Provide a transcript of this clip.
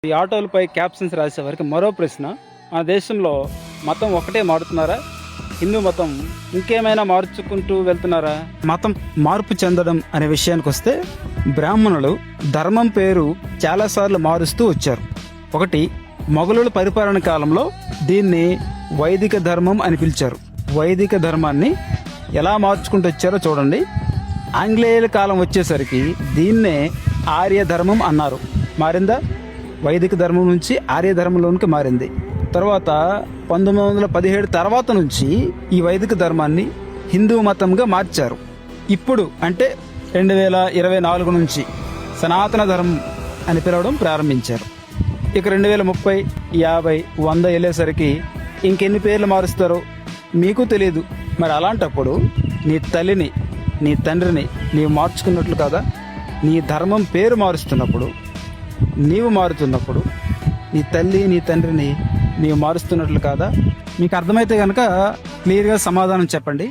ఈ ఆటోలపై క్యాప్షన్స్ రాసేవారికి మరో ప్రశ్న, మన దేశంలో మతం ఒకటే మారుతున్నారా, హిందూ మతం ఇంకేమైనా మార్చుకుంటూ వెళ్తున్నారా? మతం మార్పు చెందడం అనే విషయానికి వస్తే బ్రాహ్మణులు ధర్మం పేరు చాలాసార్లు మారుస్తూ వచ్చారు. ఒకటి, మొఘలుల పరిపాలన కాలంలో దీన్ని వైదిక ధర్మం అని పిలిచారు. వైదిక ధర్మాన్ని ఎలా మార్చుకుంటూ వచ్చారో చూడండి. ఆంగ్లేయుల కాలం వచ్చేసరికి దీన్నే ఆర్య ధర్మం అన్నారు. మారిందా? వైదిక ధర్మం నుంచి ఆర్య ధర్మంలోనికి మారింది. తర్వాత 1917 తర్వాత నుంచి ఈ వైదిక ధర్మాన్ని హిందూ మతంగా మార్చారు. ఇప్పుడు అంటే 2024 నుంచి సనాతన ధర్మం అని పిలవడం ప్రారంభించారు. ఇక 2030, 50, 100 వెళ్ళేసరికి ఇంకెన్ని పేర్లు మారుస్తారో మీకు తెలియదు. మరి అలాంటప్పుడు నీ తల్లిని, నీ తండ్రిని నీవు మార్చుకున్నట్లు కదా. నీ ధర్మం పేరు మారుస్తున్నప్పుడు, నీవు మారుతున్నప్పుడు నీ తల్లి, నీ తండ్రిని నీవు మారుస్తున్నట్లు కాదా? మీకు అర్థమైతే కనుక క్లియర్గా సమాధానం చెప్పండి.